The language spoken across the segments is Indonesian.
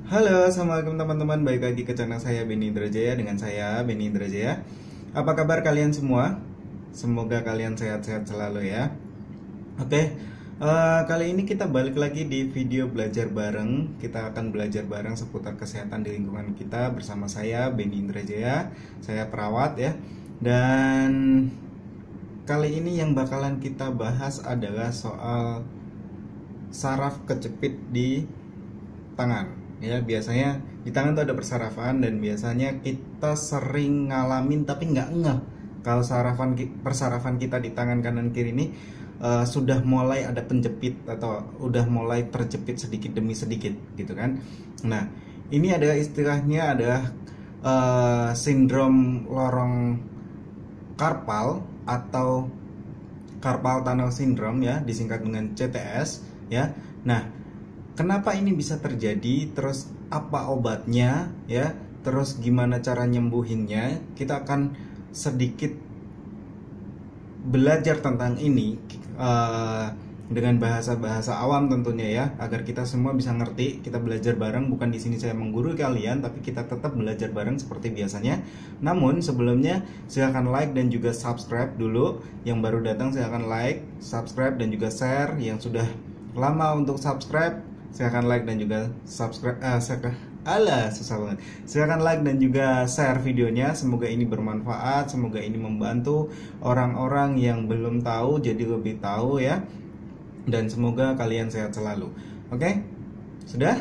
Halo, assalamualaikum teman-teman. Balik lagi ke channel saya Benny Indrajaya dengan saya Benny Indrajaya. Apa kabar kalian semua? Semoga kalian sehat-sehat selalu ya. Oke, kali ini kita balik lagi di video belajar bareng. Kita akan belajar bareng seputar kesehatan di lingkungan kita bersama saya Benny Indrajaya. Saya perawat ya. Dan kali ini yang bakalan kita bahas adalah soal saraf kejepit di tangan. Ya, biasanya di tangan tuh ada persarafan dan biasanya kita sering ngalamin tapi nggak ngeh kalau persarafan kita di tangan kanan kiri ini sudah mulai ada penjepit atau udah mulai terjepit sedikit demi sedikit gitu kan. Nah, ini adalah istilahnya adalah sindrom lorong karpal atau carpal tunnel syndrome ya, disingkat dengan CTS ya. Nah, kenapa ini bisa terjadi, terus apa obatnya ya, terus gimana cara nyembuhinnya, kita akan sedikit belajar tentang ini dengan bahasa-bahasa awam tentunya ya, agar kita semua bisa ngerti. Kita belajar bareng, bukan di sini saya menggurui kalian, tapi kita tetap belajar bareng seperti biasanya. Namun sebelumnya silahkan like dan juga subscribe dulu. Yang baru datang silahkan like, subscribe dan juga share. Yang sudah lama untuk subscribe silahkan like dan juga subscribe. Susah banget. Silahkan like dan juga share videonya. Semoga ini bermanfaat, semoga ini membantu orang-orang yang belum tahu jadi lebih tahu ya. Dan semoga kalian sehat selalu. Oke? Sudah?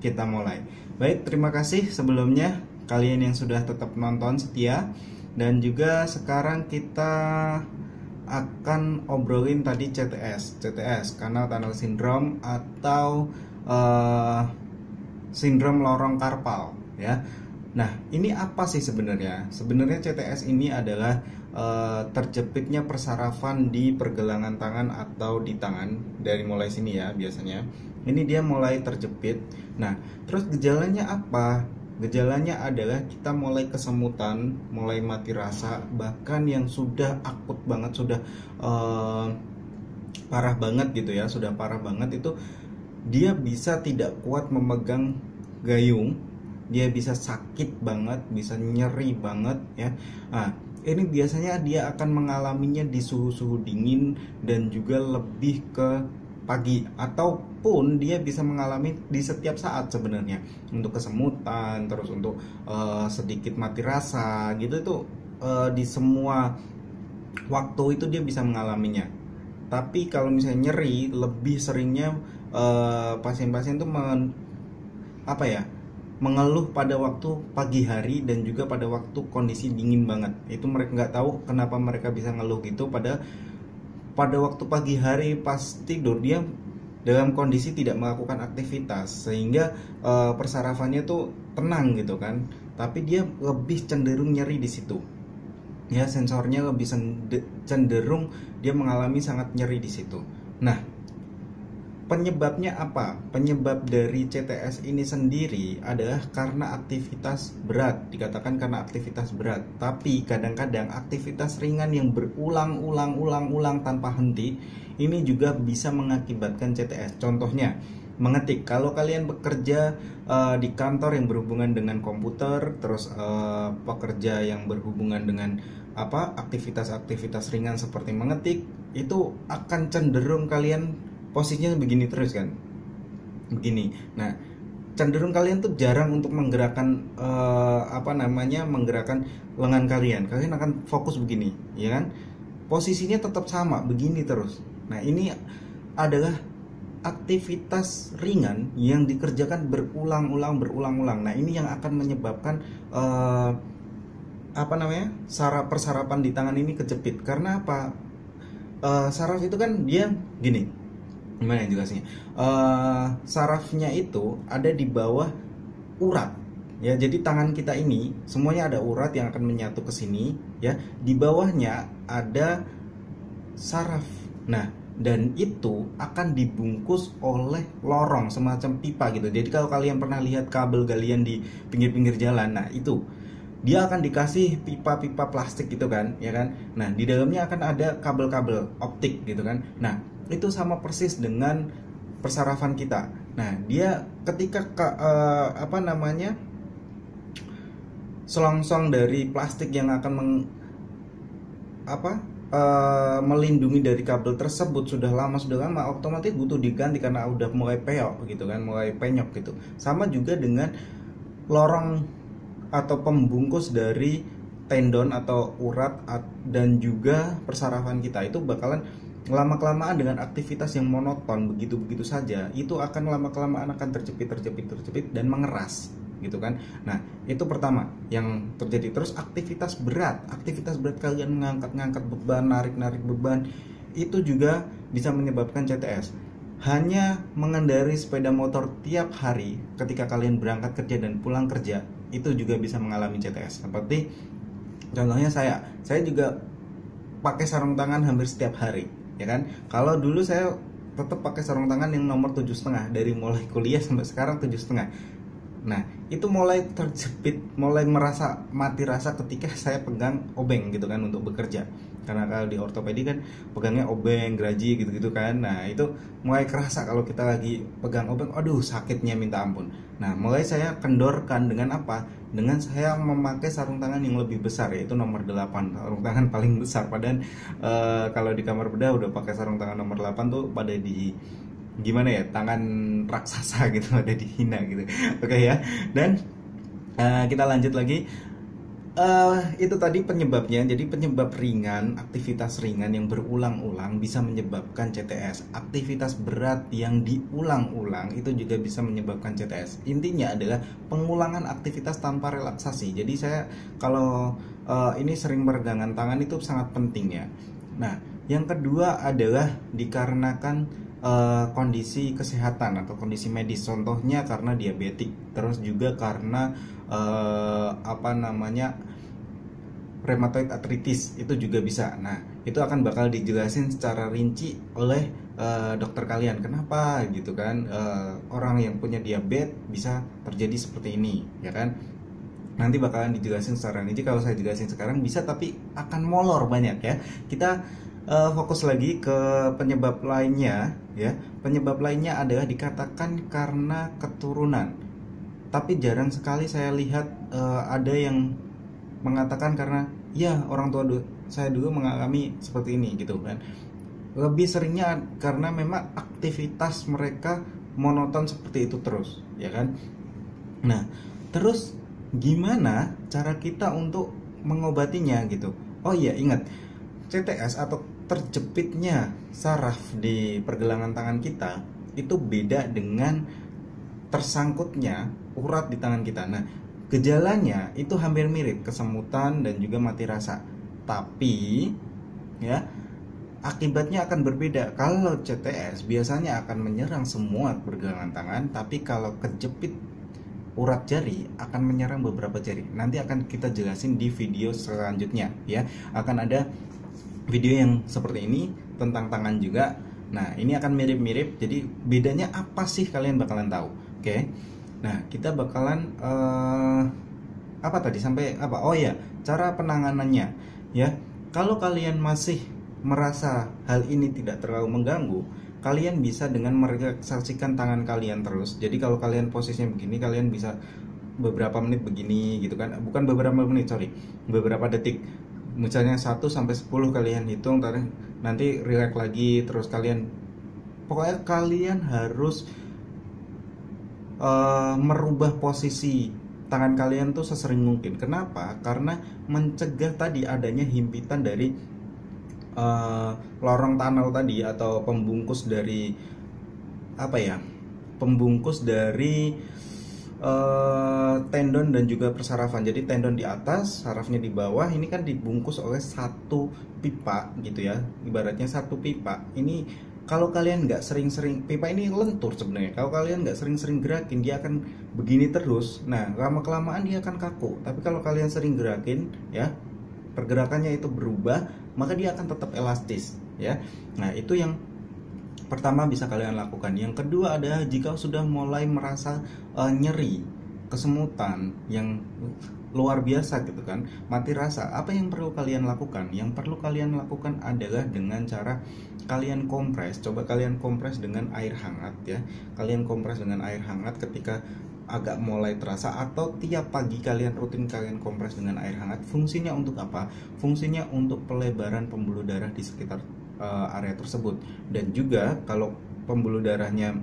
Kita mulai. Baik, terima kasih sebelumnya kalian yang sudah tetap nonton setia. Dan juga sekarang kita akan obrolin tadi CTS, Carpal Tunnel Syndrome atau sindrom lorong karpal ya. Nah, ini apa sih sebenarnya? Sebenarnya CTS ini adalah terjepitnya persarafan di pergelangan tangan atau di tangan, dari mulai sini ya biasanya. Ini dia mulai terjepit. Nah, terus gejalanya apa? Gejalanya adalah kita mulai kesemutan, mulai mati rasa, bahkan yang sudah akut banget, sudah parah banget gitu ya, sudah parah banget itu dia bisa tidak kuat memegang gayung, dia bisa sakit banget, bisa nyeri banget ya. Nah, ini biasanya dia akan mengalaminya di suhu-suhu dingin dan juga lebih ke pagi, ataupun dia bisa mengalami di setiap saat sebenarnya, untuk kesemutan, terus untuk sedikit mati rasa gitu. Itu di semua waktu itu dia bisa mengalaminya. Tapi kalau misalnya nyeri, lebih seringnya pasien-pasien tuh mengeluh pada waktu pagi hari dan juga pada waktu kondisi dingin banget. Itu mereka nggak tahu kenapa mereka bisa ngeluh gitu. Pada waktu pagi hari pas tidur dia dalam kondisi tidak melakukan aktivitas, sehingga persarafannya tuh tenang gitu kan, tapi dia lebih cenderung nyeri di situ ya, sensornya lebih cenderung dia mengalami sangat nyeri di situ. Nah, penyebabnya apa? Penyebab dari CTS ini sendiri adalah karena aktivitas berat, dikatakan karena aktivitas berat. Tapi kadang-kadang aktivitas ringan yang berulang-ulang tanpa henti ini juga bisa mengakibatkan CTS. Contohnya, mengetik. Kalau kalian bekerja di kantor yang berhubungan dengan komputer, terus pekerja yang berhubungan dengan aktivitas-aktivitas ringan seperti mengetik, itu akan cenderung kalian posisinya begini terus kan, begini. Nah, cenderung kalian tuh jarang untuk menggerakkan menggerakkan lengan kalian. Kalian akan fokus begini, ya kan? Posisinya tetap sama, begini terus. Nah, ini adalah aktivitas ringan yang dikerjakan berulang-ulang. Nah, ini yang akan menyebabkan persarapan di tangan ini kejepit. Karena apa? Saraf itu kan dia gini, gimana yang jelasnya? Sarafnya itu ada di bawah urat ya. Jadi tangan kita ini semuanya ada urat yang akan menyatu ke sini ya. Di bawahnya ada saraf. Nah, dan itu akan dibungkus oleh lorong semacam pipa gitu. Jadi kalau kalian pernah lihat kabel galian di pinggir-pinggir jalan, nah itu dia akan dikasih pipa-pipa plastik gitu kan, ya kan. Nah, di dalamnya akan ada kabel-kabel optik gitu kan. Nah, itu sama persis dengan persarafan kita. Nah, dia ketika apa namanya, selongsong dari plastik yang akan melindungi dari kabel tersebut sudah lama, otomatis butuh diganti karena udah mulai peok gitu kan, mulai penyok gitu. Sama juga dengan lorong atau pembungkus dari tendon atau urat dan juga persarafan kita, itu bakalan lama-kelamaan dengan aktivitas yang monoton begitu-begitu saja, itu akan lama-kelamaan akan terjepit dan mengeras gitu kan. Nah, itu pertama yang terjadi. Terus aktivitas berat kalian mengangkat beban, narik beban, itu juga bisa menyebabkan CTS. Hanya mengendarai sepeda motor tiap hari ketika kalian berangkat kerja dan pulang kerja, itu juga bisa mengalami CTS. Seperti contohnya saya juga pakai sarung tangan hampir setiap hari, ya kan. Kalau dulu saya tetap pakai sarung tangan yang nomor 7,5 dari mulai kuliah sampai sekarang 7,5. Nah, itu mulai terjepit, mulai merasa mati rasa ketika saya pegang obeng gitu kan untuk bekerja. Karena kalau di ortopedi kan pegangnya obeng, geraji gitu-gitu kan. Nah, itu mulai kerasa kalau kita lagi pegang obeng, aduh sakitnya minta ampun. Nah, mulai saya kendorkan dengan apa? Dengan saya memakai sarung tangan yang lebih besar, yaitu nomor 8, sarung tangan paling besar. Padahal kalau di kamar bedah udah pakai sarung tangan nomor 8 tuh pada di gimana ya, tangan raksasa gitu, ada dihina gitu. Oke ya, dan kita lanjut lagi. Itu tadi penyebabnya. Jadi penyebab ringan, aktivitas ringan yang berulang-ulang bisa menyebabkan CTS. Aktivitas berat yang diulang-ulang itu juga bisa menyebabkan CTS. Intinya adalah pengulangan aktivitas tanpa relaksasi. Jadi saya kalau ini sering peregangan tangan itu sangat penting ya. Nah, yang kedua adalah dikarenakan kondisi kesehatan atau kondisi medis, contohnya karena diabetik, terus juga karena rheumatoid arthritis, itu juga bisa. Nah, itu akan bakal dijelasin secara rinci oleh dokter kalian kenapa gitu kan, orang yang punya diabetes bisa terjadi seperti ini, ya kan. Nanti bakalan dijelasin secara rinci. Kalau saya jelasin sekarang bisa, tapi akan molor banyak ya. Kita fokus lagi ke penyebab lainnya ya. Penyebab lainnya adalah dikatakan karena keturunan, tapi jarang sekali saya lihat ada yang mengatakan karena ya orang tua saya dulu mengalami seperti ini gitu kan. Lebih seringnya karena memang aktivitas mereka monoton seperti itu terus, ya kan. Nah, terus gimana cara kita untuk mengobatinya gitu? Oh iya, ingat, CTS atau terjepitnya saraf di pergelangan tangan kita itu beda dengan tersangkutnya urat di tangan kita. Nah, gejalanya itu hampir mirip, kesemutan dan juga mati rasa. Tapi ya, akibatnya akan berbeda. Kalau CTS biasanya akan menyerang semua pergelangan tangan, tapi kalau kejepit urat jari akan menyerang beberapa jari. Nanti akan kita jelasin di video selanjutnya ya. Akan ada video yang seperti ini tentang tangan juga. Nah, ini akan mirip-mirip. Jadi bedanya apa sih, kalian bakalan tahu. Oke. Nah, kita bakalan apa tadi sampai apa? Oh ya, cara penanganannya ya. Kalau kalian masih merasa hal ini tidak terlalu mengganggu, kalian bisa dengan merelaksasikan tangan kalian terus. Jadi kalau kalian posisinya begini, kalian bisa beberapa menit begini gitu kan. Bukan beberapa menit, beberapa detik. Misalnya 1-10 kalian hitung, nanti relax lagi, terus kalian pokoknya kalian harus merubah posisi tangan kalian tuh sesering mungkin. Kenapa? Karena mencegah tadi adanya himpitan dari lorong tunnel tadi atau pembungkus dari pembungkus dari tendon dan juga persarafan. Jadi tendon di atas, sarafnya di bawah. Ini kan dibungkus oleh satu pipa gitu ya. Ibaratnya satu pipa. Ini kalau kalian nggak sering-sering, pipa ini lentur sebenarnya. Kalau kalian nggak sering-sering gerakin, dia akan begini terus. Nah, lama-kelamaan dia akan kaku. Tapi kalau kalian sering gerakin, ya, pergerakannya itu berubah, maka dia akan tetap elastis, ya. Nah, itu yang pertama bisa kalian lakukan. Yang kedua adalah jika sudah mulai merasa nyeri, kesemutan yang luar biasa gitu kan, mati rasa. Apa yang perlu kalian lakukan? Yang perlu kalian lakukan adalah dengan cara kalian kompres. Coba kalian kompres dengan air hangat ya. Kalian kompres dengan air hangat ketika agak mulai terasa, atau tiap pagi kalian rutin kalian kompres dengan air hangat. Fungsinya untuk apa? Fungsinya untuk pelebaran pembuluh darah di sekitar area tersebut. Dan juga kalau pembuluh darahnya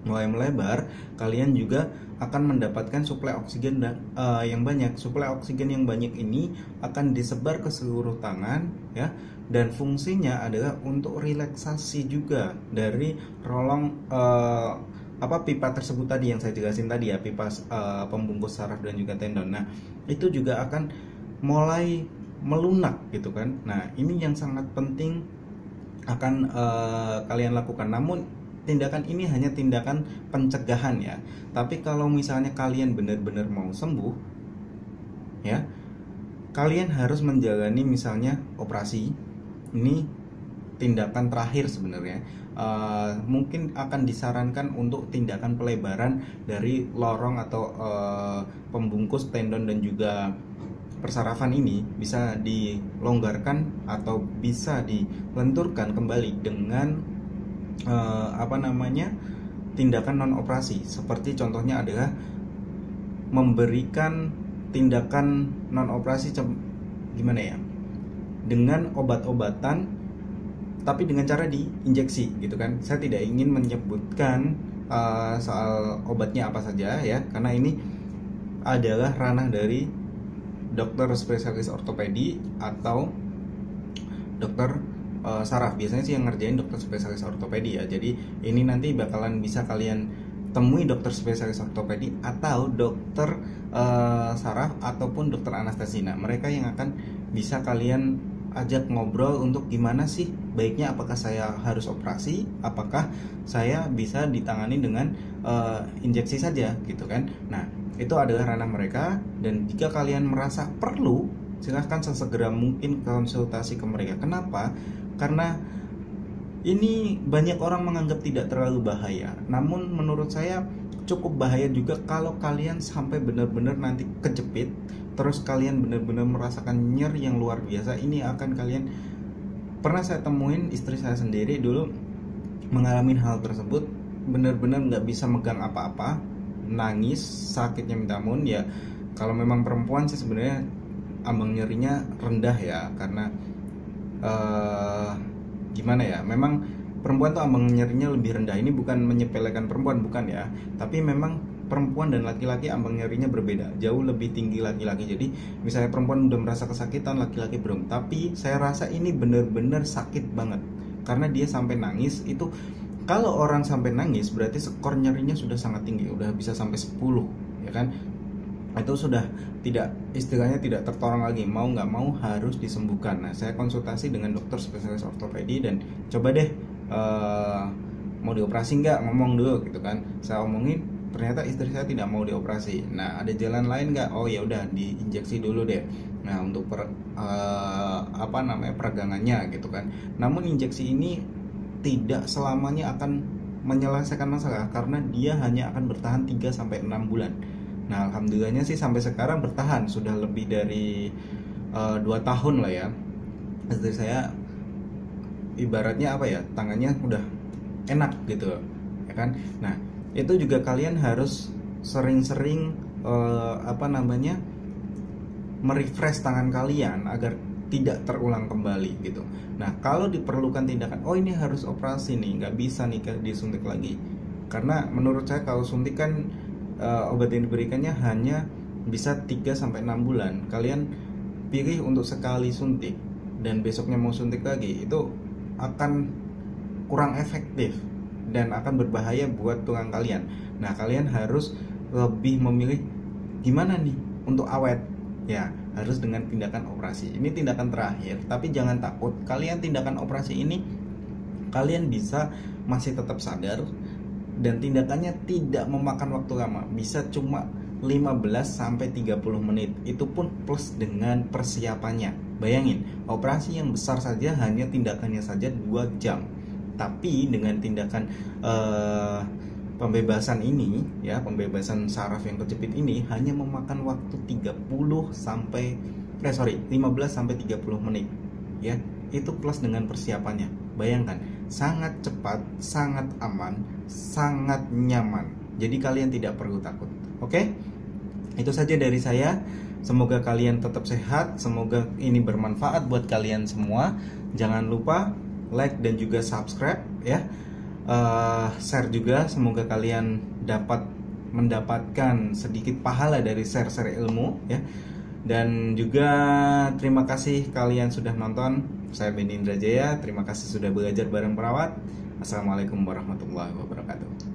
mulai melebar, kalian juga akan mendapatkan suplai oksigen yang banyak. Suplai oksigen yang banyak ini akan disebar ke seluruh tangan ya, dan fungsinya adalah untuk relaksasi juga dari rolong pipa tersebut tadi yang saya jelasin tadi ya, pipa pembungkus saraf dan juga tendon. Nah, itu juga akan mulai melunak gitu kan. Nah, ini yang sangat penting akan kalian lakukan. Namun tindakan ini hanya tindakan pencegahan ya. Tapi kalau misalnya kalian benar-benar mau sembuh ya, kalian harus menjalani misalnya operasi. Ini tindakan terakhir sebenarnya. Mungkin akan disarankan untuk tindakan pelebaran dari lorong atau pembungkus tendon dan juga persarafan ini bisa dilonggarkan atau bisa dilenturkan kembali dengan tindakan non operasi. Seperti contohnya adalah memberikan tindakan non operasi gimana ya, dengan obat-obatan tapi dengan cara diinjeksi gitu kan. Saya tidak ingin menyebutkan soal obatnya apa saja ya, karena ini adalah ranah dari dokter spesialis ortopedi atau dokter saraf. Biasanya sih yang ngerjain dokter spesialis ortopedi ya. Jadi ini nanti bakalan bisa kalian temui dokter spesialis ortopedi atau dokter saraf ataupun dokter anestesi. Nah, mereka yang akan bisa kalian ajak ngobrol untuk gimana sih baiknya, apakah saya harus operasi, apakah saya bisa ditangani dengan injeksi saja gitu kan. Nah, itu adalah ranah mereka, dan jika kalian merasa perlu, silahkan sesegera mungkin konsultasi ke mereka. Kenapa? Karena ini banyak orang menganggap tidak terlalu bahaya, namun menurut saya cukup bahaya juga kalau kalian sampai benar-benar nanti kejepit, terus kalian benar-benar merasakan nyeri yang luar biasa. Ini akan kalian, pernah saya temuin istri saya sendiri dulu mengalami hal tersebut, benar-benar nggak bisa megang apa-apa, nangis, sakitnya minta ampun ya. Kalau memang perempuan sih sebenarnya ambang nyerinya rendah ya, karena gimana ya, memang perempuan tuh ambang nyerinya lebih rendah. Ini bukan menyepelekan perempuan, bukan ya, tapi memang perempuan dan laki-laki ambang nyerinya berbeda, jauh lebih tinggi laki-laki. Jadi misalnya perempuan udah merasa kesakitan, laki-laki belum. Tapi saya rasa ini benar-benar sakit banget, karena dia sampai nangis. Itu kalau orang sampai nangis berarti skor nyerinya sudah sangat tinggi, udah bisa sampai 10 ya kan. Itu sudah tidak, istilahnya tidak tertolong lagi, mau nggak mau harus disembuhkan. Nah, saya konsultasi dengan dokter spesialis ortopedi dan coba deh mau dioperasi nggak, ngomong dulu gitu kan. Saya omongin, ternyata istri saya tidak mau dioperasi. Nah, ada jalan lain nggak? Oh ya udah, diinjeksi dulu deh. Nah, untuk peregangannya gitu kan. Namun injeksi ini tidak selamanya akan menyelesaikan masalah, karena dia hanya akan bertahan 3-6 bulan. Nah, alhamdulillahnya sih sampai sekarang bertahan, sudah lebih dari 2 tahun lah ya. Istri saya ibaratnya apa ya, tangannya udah enak gitu ya kan. Nah, itu juga kalian harus sering-sering merefresh tangan kalian agar tidak terulang kembali gitu. Nah, kalau diperlukan tindakan, oh ini harus operasi nih, nggak bisa nih disuntik lagi, karena menurut saya kalau suntik kan obat yang diberikannya hanya bisa 3-6 bulan. Kalian pilih untuk sekali suntik dan besoknya mau suntik lagi, itu akan kurang efektif dan akan berbahaya buat tulang kalian. Nah, kalian harus lebih memilih gimana nih untuk awet ya, harus dengan tindakan operasi. Ini tindakan terakhir, tapi jangan takut. Kalian tindakan operasi ini kalian bisa masih tetap sadar, dan tindakannya tidak memakan waktu lama, bisa cuma 15-30 menit. Itu pun plus dengan persiapannya. Bayangin, operasi yang besar saja hanya tindakannya saja 2 jam. Tapi dengan tindakan pembebasan ini ya, pembebasan saraf yang kejepit ini hanya memakan waktu 15 sampai 30 menit ya. Itu plus dengan persiapannya. Bayangkan, sangat cepat, sangat aman, sangat nyaman. Jadi kalian tidak perlu takut. Oke? Itu saja dari saya. Semoga kalian tetap sehat, semoga ini bermanfaat buat kalian semua. Jangan lupa like dan juga subscribe ya. Share juga, semoga kalian dapat mendapatkan sedikit pahala dari share-share ilmu ya. Dan juga terima kasih kalian sudah nonton. Saya Benny Indrajaya, terima kasih sudah belajar bareng perawat. Assalamualaikum warahmatullahi wabarakatuh.